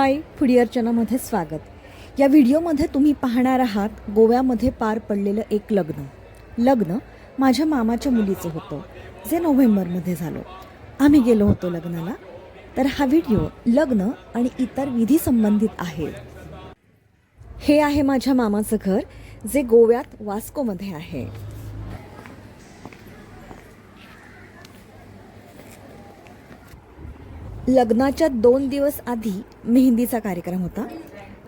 हाय, foodie अर्चनामध्ये स्वागत। या व्हिडिओमध्ये तुम्ही पाहणार आहात गोव्यामध्ये पार पडलेलं एक लग्न माझ्या मामाच्या मुलीचं होतं, जे नोव्हेंबरमध्ये झालं। आम्ही गेलो होतो लग्नाला। तर हा व्हिडिओ लग्न आणि इतर विधी संबंधित आहे। हे आहे माझ्या मामाचं घर, जे गोव्यात वास्कोमध्ये आहे। लग्नाच्या 2 दिवस आधी मेहंदीचा कार्यक्रम होता।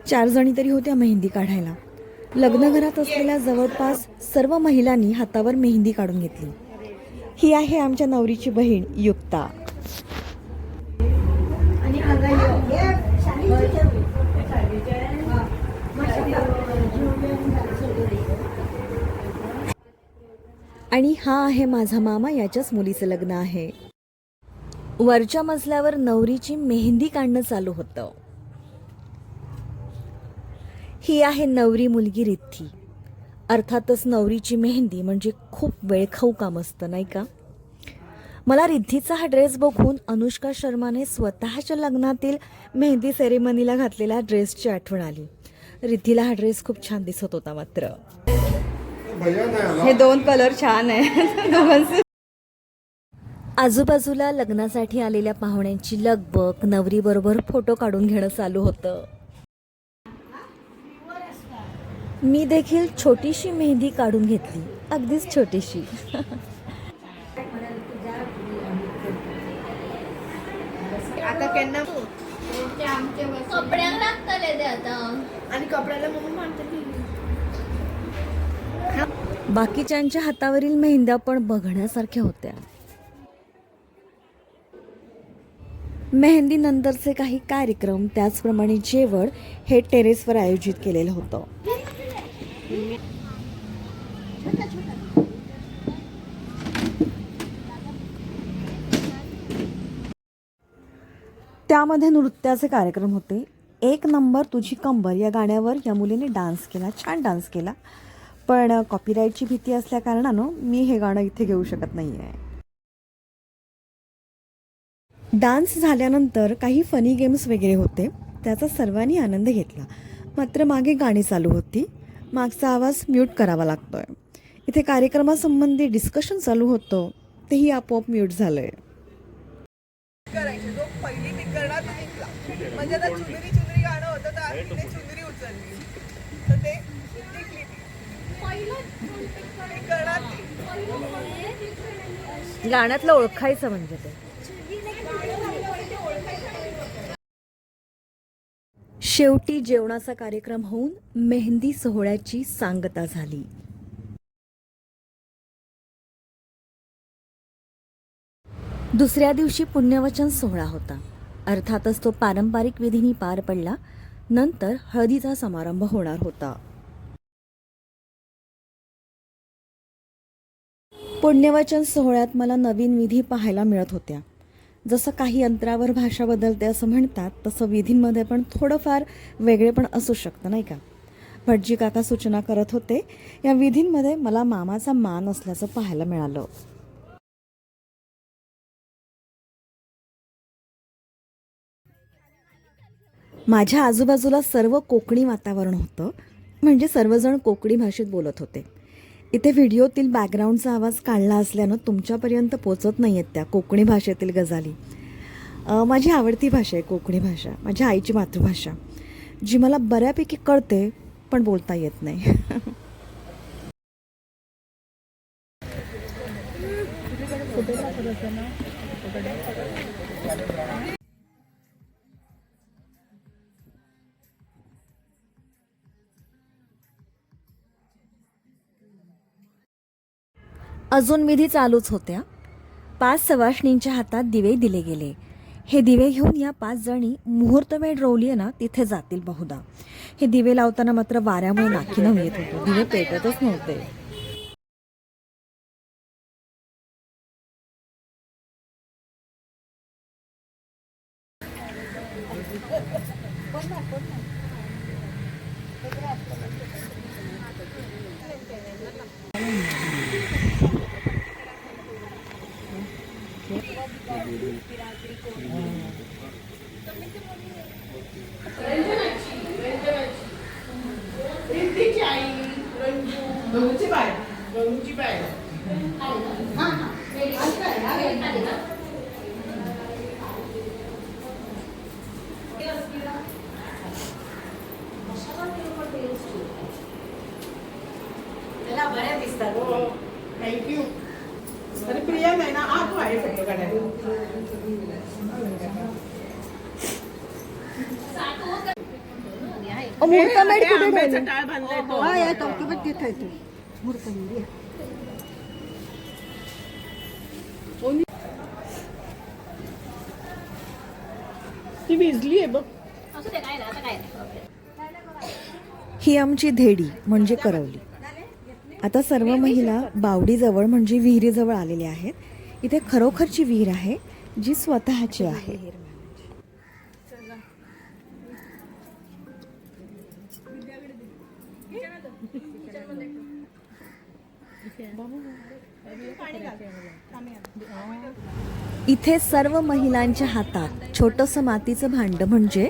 4 जणी तरी होत्या मेहंदी काढायला। लग्नघरात असलेल्या जवळपास सर्व महिलांनी हातावर मेहंदी काढून घेतली। ही आहे आमच्या नवरीची बहीण युक्ता। आणि हा आहे माझा मामा, याच्याच मुलीचं लग्न आहे। वरच्या मजल्यावर नवरीची मेहंदी काढणं चालू होतं। ही आहे नवरी मुलगी रिद्धी। अर्थातच नवरीची मेहंदी म्हणजे खूप वेळखाऊ काम असतं, नाही का? मला रिद्धीचा हा ड्रेस बघून अनुष्का शर्माने स्वतःच्या लग्नातील मेहंदी सेरेमनीला घातलेल्या ड्रेसची आठवण आली। रिद्धीला हा ड्रेस खूप छान दिसत होता। मात्र हे 2 कलर छान आहे। आजूबाजूला लग्नासाठी आलेल्या पाहुण्यांची लगबग, नवरीबरोबर फोटो काढून घेणं चालू होतं। मी देखील छोटीशी मेहंदी काढून घेतली, अगदीच छोटीशी। आता केन्ना कपड्यांक लागतले ते आता आणि कपड्याला म्हणून म्हणते बाकीच्यांच्या हातावरील मेहंद्या पण बघण्यासारख्या होत्या। मेहंदी नंतरचे काही कार्यक्रम, त्याचप्रमाणे जेवण हे टेरेसवर आयोजित केलेलं होतं। त्यामध्ये नृत्याचे कार्यक्रम होते। 1 नंबर तुझी कंबर या गाण्यावर या मुलीने डान्स केला, छान डान्स केला। पण कॉपीराईटची भीती असल्या कारणानं मी हे गाणं इथे घेऊ शकत नाही आहे। डान्स झाल्यानंतर काही फनी गेम्स वगैरे होते, त्याचा सर्वांनी आनंद घेतला। मात्र मागे गाणी चालू होती, मागचा आवाज म्यूट करावा लागतोय। इथे कार्यक्रमासंबंधी डिस्कशन चालू होतं, तेही आपोआप म्यूट झालंय। करायचे जो पहिली मी करणार जिंकला, म्हणजे आता चुनरी गाणं होतं तर तिने चुनरी उचलली तर ते जिंकली ती करणार ती गाण्यातलं ओळखायचं म्हणजे ते। शेवटी जेवणाचा कार्यक्रम होऊन मेहंदी सोहळ्याची सांगता झाली। दुसऱ्या दिवशी पुण्यवचन सोहळा होता। अर्थातच तो पारंपरिक विधीने पार पडला। नंतर हळदीचा समारंभ होणार होता। पुण्यवचन सोहळ्यात मला नवीन विधी पाहायला मिळत होत्या। जसं काही अंतरावर भाषा बदलते असं म्हणतात, तसं विधींमध्ये पण थोडंफार वेगळेपण असू शकतं, नाही का? भटजी काका सूचना करत होते। या विधींमध्ये मला मामाचा मान असल्याचं पाहायला मिळालं। माझ्या आजूबाजूला सर्व कोकणी वातावरण होतं, म्हणजे सर्वजण कोकणी भाषेत बोलत होते। इथे व्हिडिओतील बॅकग्राऊंडचा आवाज काढला असल्यानं तुमच्यापर्यंत पोचत नाही आहेत त्या कोकणी भाषेतील गजाली। माझी आवडती भाषा आहे कोकणी भाषा, माझ्या आईची मातृभाषा, जी मला बऱ्यापैकी कळते पण बोलता येत नाही। अजून विधी चालूच होत्या। 5 सवाष्णींच्या हातात दिवे दिले गेले। हे दिवे घेऊन या 5 जणी मुहूर्तमेढ रोवली आहे ना, तिथे जातील बहुधा। हे दिवे लावताना मात्र वाऱ्यामुळे नाकीनऊ येत होते, दिवे पेटतच नव्हते। थँक्यू. अरे प्रिया नाही ना आत आहे फोटो काढायला. मुहूर्तमेढ कुठे आंब्याचा ठेवली? टाळ बांधलाय तो. हा या कौतुकात तिथे आहे तो मूर्तमेढ. ती भिजली आहे बघ. ही आमची धेडी म्हणजे करवली. आता सर्व महिला बावडीजवळ म्हणजे विहिरीजवळ आलेल्या आहेत. इथे खरोखरची विहीर आहे जी स्वतःची आहे. इथे सर्व महिलांच्या हातात छोटंसं मातीचं भांड म्हणजे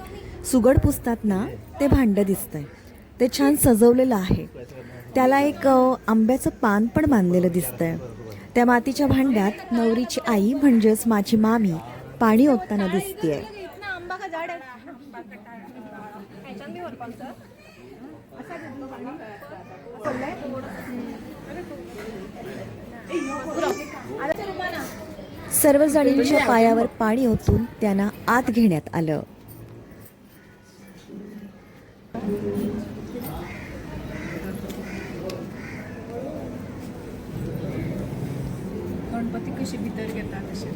सुगड पुसतात ना ते भांड दिसतंय. ते छान सजवलेलं आहे. त्याला एक आंब्याचं पान पण बांधलेलं दिसतंय. त्या मातीच्या भांड्यात नवरीची आई म्हणजेच माझी मामी पाणी ओतताना दिसतेय. सर्व जणींच्या पायावर पाणी ओतून त्यांना आत घेण्यात आलं. गणपती कशी भीतर घेतात असे.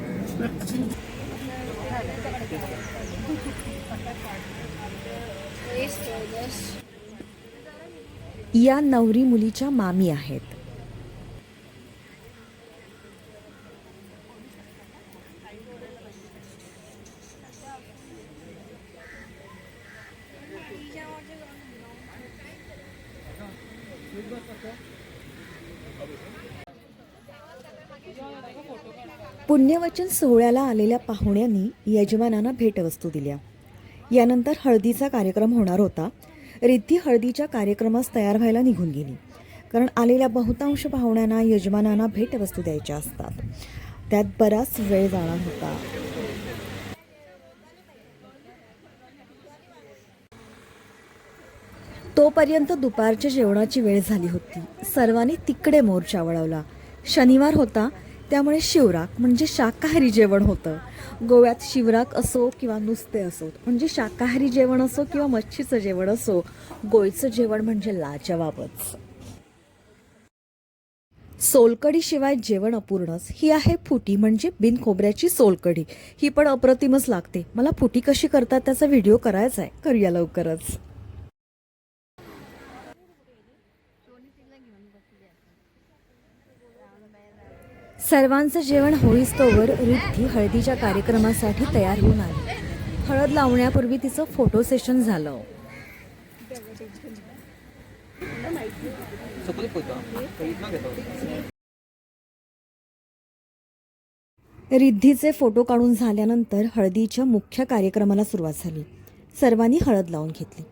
या नवरी मुलीच्या मामी आहेत. पुण्यवचन सोहळ्याला आलेल्या पाहुण्यांनी यजमानांना भेटवस्तू दिल्या. यानंतर हळदीचा कार्यक्रम होणार होता. रिद्धी हळदीच्या कार्यक्रमास तयार व्हायला निघून गेली, कारण आलेल्या बहुतांश पाहुण्यांना यजमानांना भेटवस्तू द्यायच्या असतात. त्यात बराच वेळ जाणार होता. तोपर्यंत दुपारच्या जेवणाची वेळ झाली होती. सर्वांनी तिकडे मोर्चा वळवला. शनिवार होता, त्यामुळे शिवराक म्हणजे शाकाहारी जेवण होतं. गोव्यात शिवराक असो किंवा नुसते असो, म्हणजे शाकाहारी जेवण असो किंवा मच्छीचं जेवण असो, गोव्याचं जेवण म्हणजे लाजवाबच. सोलकढी शिवाय जेवण अपूर्णच. ही आहे फुटी म्हणजे बिन खोबऱ्याची सोलकढी. ही पण अप्रतिमच लागते. मला फुटी कशी करतात त्याचा व्हिडिओ करायचा आहे, करूया लवकरच. सर्वांचं जेवण होईस्तोवर रिद्धी हळदीच्या कार्यक्रमासाठी तयार होऊन आली. हळद लावण्यापूर्वी तिचं फोटो सेशन झालं. रिद्धीचे फोटो काढून झाल्यानंतर हळदीच्या मुख्य कार्यक्रमाला सुरुवात झाली. सर्वांनी हळद लावून घेतली.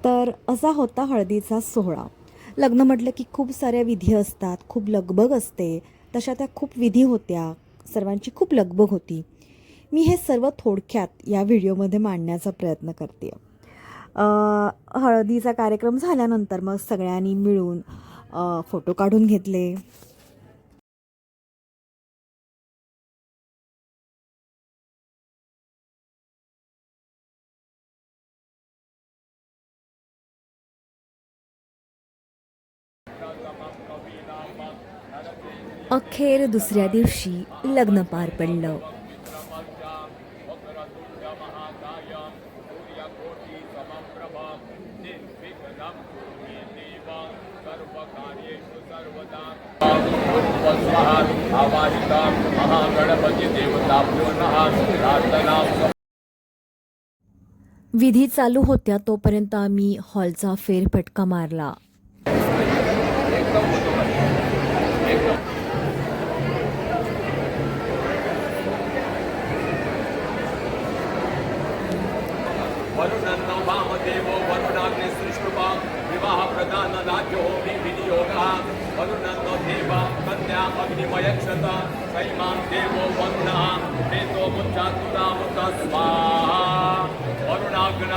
तर असा होता हळदीचा सोहळा. लग्न म्हटलं की खूप साऱ्या विधी असतात, खूप लगबग असते. तशा त्या खूप विधी होत्या, सर्वांची खूप लगबग होती. मी हे सर्व थोडक्यात या व्हिडिओमध्ये मांडण्याचा प्रयत्न करते. हळदीचा कार्यक्रम झाल्यानंतर मग सगळ्यांनी मिळून फोटो काढून घेतले. अखेर दुसऱ्या दिवशी लग्न पार पडलं. विधी चालू होत्या तोपर्यंत आम्ही हॉलचा फेरफटका मारला. वरुणन्नो वामदेवो वरुणाग्निसृष्टुपा विवाह प्रदान राज्यो विनियोगः वरुणन्नो देवा कन्या अग्निमयक्षत सैमां देवो वरुणः वेदो मुच्चात्तुतामुत स्वाहा वरुणाग्न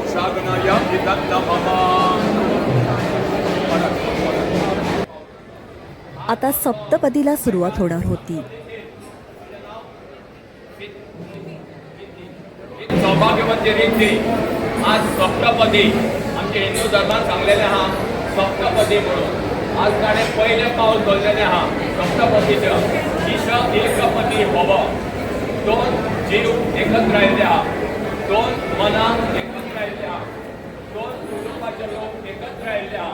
उषाग्नय विदन्नमः आता सप्तपदीला सुरुवात होणार होती. सौभाग्यवती रीती आज सप्तपदी आमचे हिंदू धर्मात सांगलेले हा सप्तपदी म्हणून आज ताणें पयलें पावल दवरलेलें हा सप्तपदीचें ईश एकपदी भव. दोन जीव एकत्र आयिल्ले हा, दोन मनां एकत्र आयिल्ले हा, दोन कुटुंबाचे लोक एकत्र आयिल्ले हा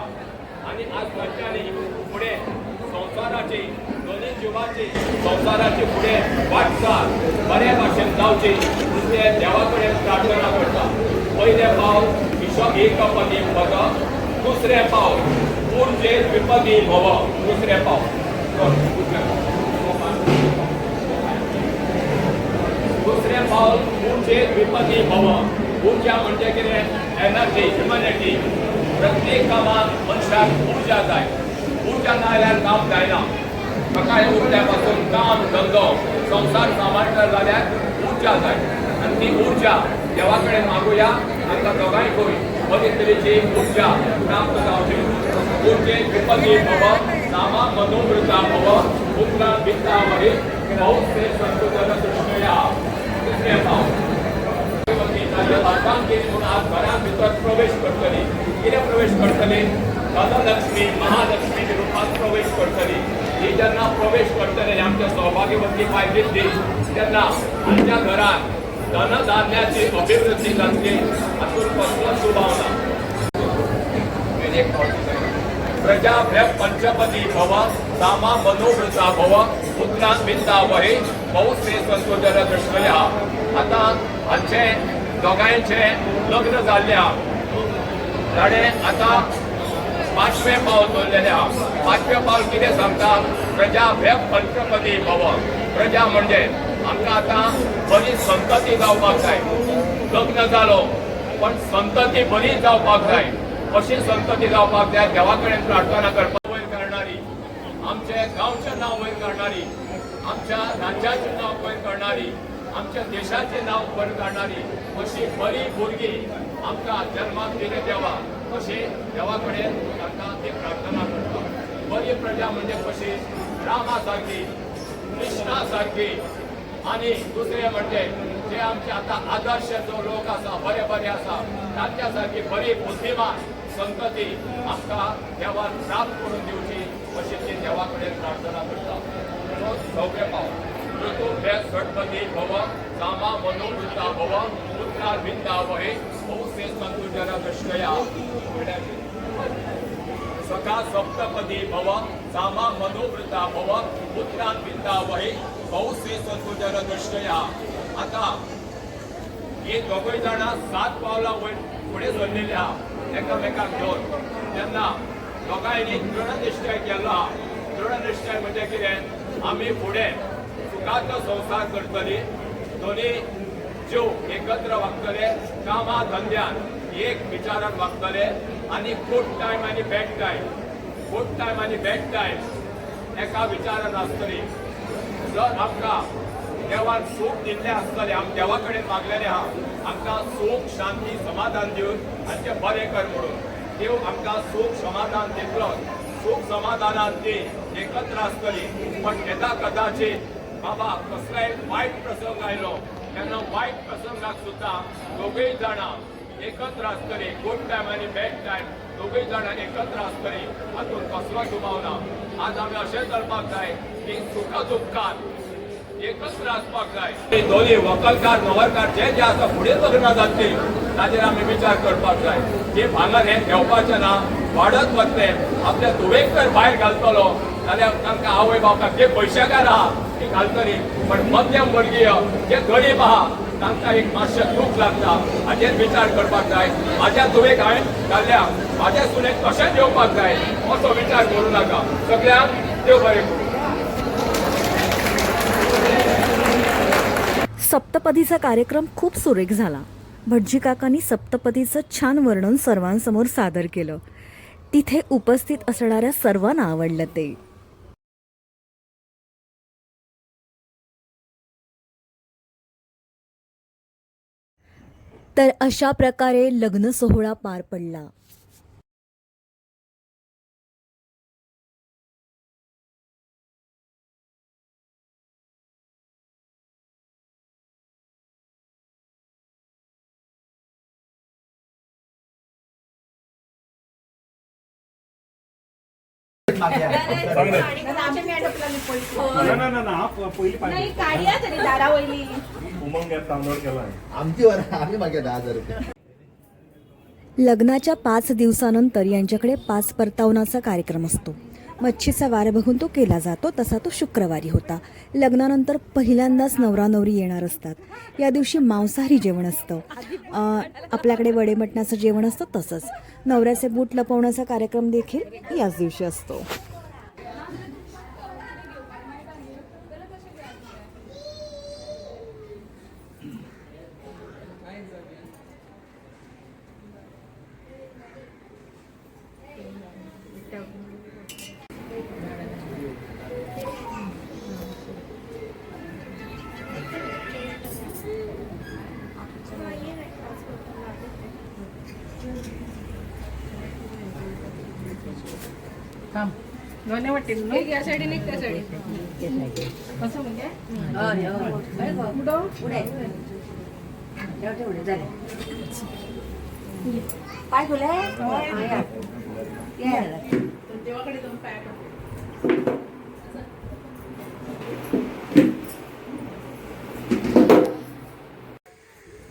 आनी आज घरच्यांनी फुडें संसाराची दोन्ही जीवाची संसाराची फुडें वाटचाल बऱ्या भाशेन जावची ते देवा कडेन प्रार्थना करता. पयलें पावल ईश एकपदी भव, दुसरें पावल ऊर्जे द्विपदी भव. दुसरें पावल दुसरें पावल ऊर्जे द्विपदी भव. ऊर्जा म्हणजे कितें? Energy, humanity. प्रत्येक कामाक मनशाक ऊर्जा जाय. ऊर्जा ना जाल्यार काम जायना. सकाळी उठल्यापासून काम धंदो संसार सांबाळटा जाल्यार ऊर्जा जाय आनी ती ऊर्जा देवा कडेन मागुया. आमकां दोगांयकूय बरे तरेची ऊर्जा प्राप्त जावची. ऊर्जे द्विपदी भव, नामा मनोवृता भव, पुत्रा वित्ता वरी बहुत से संतोषन दृष्टया. दुसरें पावल म्हणून आज घरां भितर प्रवेश करतली. कितें प्रवेश करतली? धनलक्ष्मी महालक्ष्मी रुपात प्रवेश करतली. ही जेन्ना प्रवेश करतले आमच्या सौभाग्यवती बायलेची तेन्ना आमच्या घरात धनधान्याची अभिवृद्धी जातली. हातून कसलो दुबाव ना. प्रजाभ्य पंचपदी भव, सामा मनोवृता भव, पुत्रां वित्ता वही बहुत से संतोषन दृष्टया. आता हांचे दोगांयचे लग्न जाल्ले हा. ताणें आता 5वें पावल दवरलेलें हा. 5वें पावल कितें सांगता? प्रजाभ्य पंचपदी भव. प्रजा म्हणजे आमकां आतां बरी संतती जावपाक जाय. लग्न जालो पण संतती बरी जावपाक जाय. अशी संतती जावपाक जाय. देवा कडेन प्रार्थना करपाक वयर करणारी, आमचे गांवचें नांव वयर करणारी, आमच्या राज्याचें नांव वयर करणारी, आमच्या देशाचें नांव वयर करणारी अशी बरी भुरगीं आमकां जन्माक दिले देवा. अशी देवा कडेन आमकां ती प्रार्थना करता. बरी प्रजा म्हणजे कशी? रामा सारकी, कृष्णा सारकी. आनी दुसरें म्हणजे जे आमचे आतां आदर्श जो लोक आसा, बरे बरे आसा, तांच्या सारकी बरी बुद्धिमान संतती आमकां देवान प्राप्त करून दिवची अशी ती देवा कडेन प्रार्थना करता. 6वें पावल ऋतुभ्य षट्पदी भव, सामा मनोवृता भव, पुत्रा वित्ता वही बहुत से संतोषन दृष्टया. सखा सप्तपदी भव, सामा मनोवृता भव, पुत्रां वित्ता वही बहुत से संतोषन दृष्टया. आता ही दोगूय जाणां 7 पावलां फुडें सरलेली आहा एकामेकाक घेवन. तेन्ना दोगांयनी दृढनिश्चय केलो आहा. दृढनिश्चय म्हणजे कितें? आमी फुडें सुखाचो संसार करतली. दोन्ही जीव एकत्र वागतले. कामा धंद्यान एक विचारान वागतले आनी गुड टायम आनी बॅड टायम, गुड टायम आनी बॅड टायम एका विचारान आसतली. जर आमकां देवान सूख दिल्लें आसतलें, आमी देवा कडेन मागलेलें आहा आमकां सूख शांती समाधान दिवन आनी तें बरें कर म्हणून. देव आमकां सूख समाधान दितलो. सूख समाधानान ती एकत्र आसतली. पण येदा कदाचित बाबा कसलाय वायट प्रसंग आयलो तेन्ना वायट प्रसंगाक सुद्दां दोगूय जाणां एकत्र आसतली. गुड टायम आनी बॅड टायम दोगूय जाणां एकत्र आसतली. हातून कसलो दुबाव ना. आज आमी अशें करपाक जाय की सुख दुख्खान एकत्र आसपाक जाय. दोन्ही व्हंकलकार न्हवरकार जे जे आसा फुडें लग्नां जातली ताचेर आमी विचार करपाक जाय. हे भांगर हें घेवपाचें ना. वाडत वतले आपल्या धुवेक जर भायर घालतलो जाल्यार तांकां आवय बापायक जे पयशेकार आहा ती घालतली. पण मध्यम वर्गीय जे गरीब आहा तांकां एक मातशें दूख लागता हाचेर विचार करपाक जाय. म्हाज्या तुवेक हांवें घाल्ल्या म्हाज्या सुनेक कशें जेवपाक जाय असो विचार करूं नाका. सगळ्यांक देव बरें करूं. सप्तपदीचा कार्यक्रम खूप सुरेख झाला. भटजी काकांनी सप्तपदीचं छान वर्णन सर्वांसमोर सादर केलं. तिथे उपस्थित असणाऱ्या सर्वांना आवडलं ते. तर अशा प्रकारे लग्न सोहळा पार पडला. लग्नाच्या 5 दिवसानंतर यांच्याकडे 5 परतावनाचा कार्यक्रम असतो. मच्छीचा वार बघून तो केला जातो. तसा तो शुक्रवारी होता. लग्नानंतर पहिल्यांदाच नवरा नवरी येणार असतात. या दिवशी मांसाहारी जेवण असतं. आपल्याकडे वडे मटणाचं जेवण असतं तसंच नवऱ्याचे बूट लपवण्याचा कार्यक्रम देखील याच दिवशी असतो. थांब दोन्ही वाटेल ना या साईडे नाही त्या साईडे कसं म्हणजे पाय खुले देवाकडे जाऊन पाय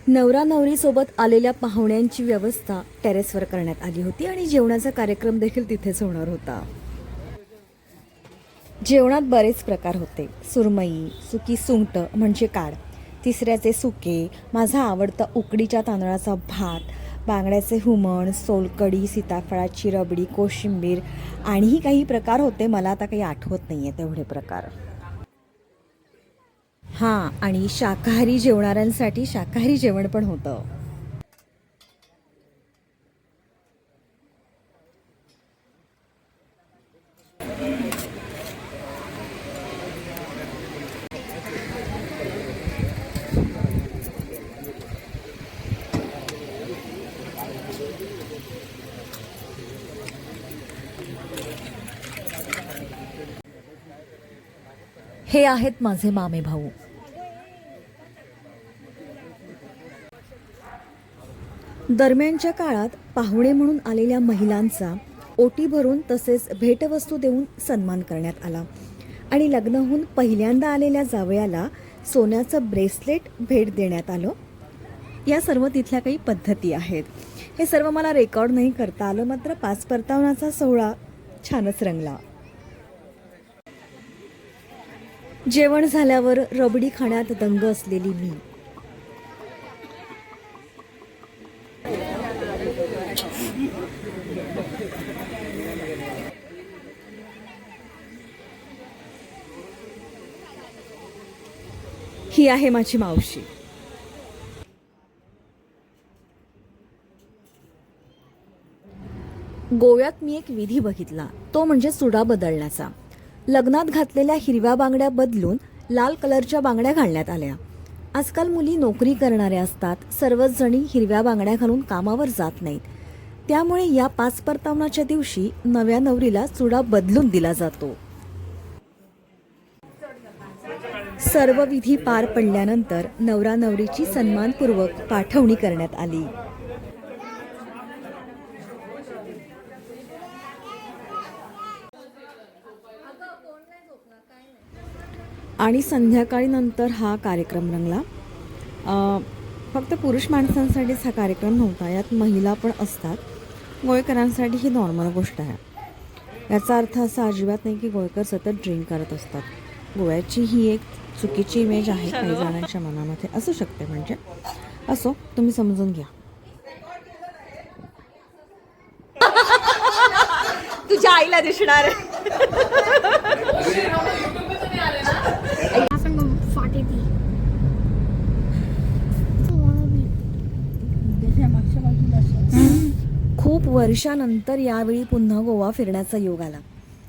नवरा नवरीसोबत आलेल्या पाहुण्यांची व्यवस्था टेरेसवर करण्यात आली होती आणि जेवणाचा कार्यक्रम देखील तिथेच होणार होता. जेवणात बरेच प्रकार होते. सुरमई, सुकी सुंगट म्हणजे काड, तिसऱ्याचे सुके, माझा आवडता उकडीच्या तांदळाचा भात, बांगड्याचे हुमण, सोलकढी, सीताफळाची रबडी, कोशिंबीर आणिही काही प्रकार होते. मला आता काही आठवत नाही आहे तेवढे प्रकार. हां, आणि शाकाहारी जेवणाऱ्यांसाठी शाकाहारी जेवण पण होतं. हे आहेत माझे मामे भाऊ. दरम्यानच्या काळात पाहुणे म्हणून आलेल्या महिलांचा ओटी भरून तसेच भेटवस्तू देऊन सन्मान करण्यात आला आणि लग्न होऊन पहिल्यांदा आलेल्या जावयाला सोन्याचं ब्रेसलेट भेट देण्यात आलं. या सर्व तिथल्या काही पद्धती आहेत. हे सर्व मला रेकॉर्ड नाही करता आलं, मात्र 5 परतावनाचा सोहळा छानच रंगला. जेवण झाल्यावर रबडी खाण्यात दंग असलेली मी. ही आहे माझी मावशी. गोव्यात मी एक विधी बघितला, तो म्हणजे सुडा बदलण्याचा. लग्नात घातलेल्या हिरव्या बांगड्या बदलून लाल कलरच्या बांगड्या घालण्यात आल्या. आजकाल मुली नोकरी करणाऱ्या असतात. सर्वच जणी हिरव्या बांगड्या घालून कामावर जात नाहीत. त्यामुळे या 5 परतावनाच्या दिवशी नव्या नवरीला चुडा बदलून दिला जातो. सर्व विधी पार पडल्यानंतर नवरा नवरीची सन्मानपूर्वक पाठवणी करण्यात आली. आणि संध्याकाळी नंतर हा कार्यक्रम रंगला. फक्त पुरुष माणसांसाठीच हा कार्यक्रम नव्हता, यात महिला पण असतात. गोयकरांसाठी ही नॉर्मल गोष्ट आहे. याचा अर्थ असा अजिबात नाही की गोयकर सतत ड्रिंक करत असतात. गोव्याची ही एक चुकीची इमेज आहे काही जणांच्या मनामध्ये असू शकते. म्हणजे असो, तुम्ही समजून घ्या. तुझ्या आईला दिसणार आहे. खूप वर्षानंतर यावेळी पुन्हा गोवा फिरण्याचा योग आला.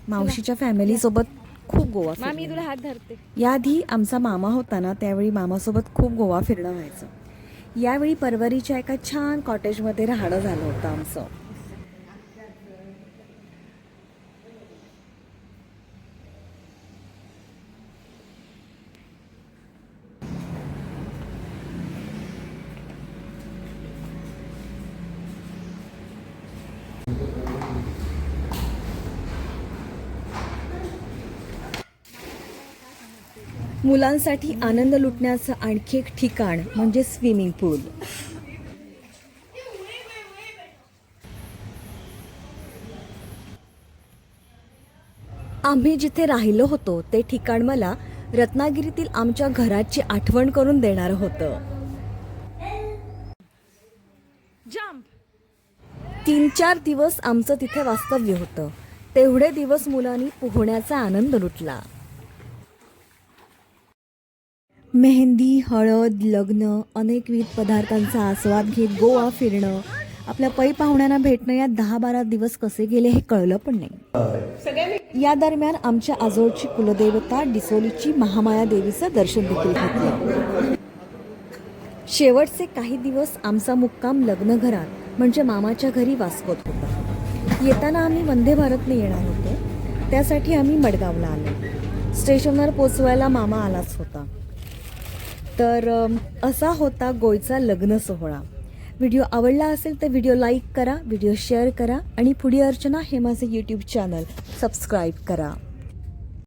मावशीच्या फॅमिलीसोबत खूप गोवा फिरले. तुला हात धरते. याआधी आमचा मामा होता ना, त्यावेळी मामासोबत खूप गोवा फिरणं व्हायचं. यावेळी परवरीच्या एका छान कॉटेजमध्ये राहणं झालं होतं आमचं. मुलांसाठी आनंद लुटण्याचं आणखी एक ठिकाण म्हणजे स्विमिंग पूल. आम्ही जिथे राहिलो होतो ते ठिकाण मला रत्नागिरीतील आमच्या घराची आठवण करून देणारं होतं. 3-4 दिवस आमचं तिथे वास्तव्य होतं. तेवढे दिवस मुलांनी पोहण्याचा आनंद लुटला. मेहंदी, हळद, लग्न, अनेकविध पदार्थांचा आस्वाद घेत गोवा फिरणं, आपल्या पै पाहुण्यांना भेटणं, या 10-12 दिवस कसे गेले हे कळलं पण नाही. या दरम्यान आमच्या आजोळची कुलदेवता डिसोलीची महामाया देवीचं दर्शन देखील घेतलं. शेवटचे काही दिवस आमचा मुक्काम लग्न घरात म्हणजे मामाच्या घरी वास्कोत होता. येताना आम्ही वंदे भारतने येणार होतो, त्यासाठी आम्ही मडगावला आलो. स्टेशनवर पोचवायला मामा आलाच होता. तर असा होता गोयचा लग्न सोहळा. व्हिडिओ आवडला असेल तर व्हिडिओ लाईक करा, व्हिडिओ शेअर करा आणि पुढे अर्चना हे माझे यूट्यूब चॅनल सबस्क्राईब करा.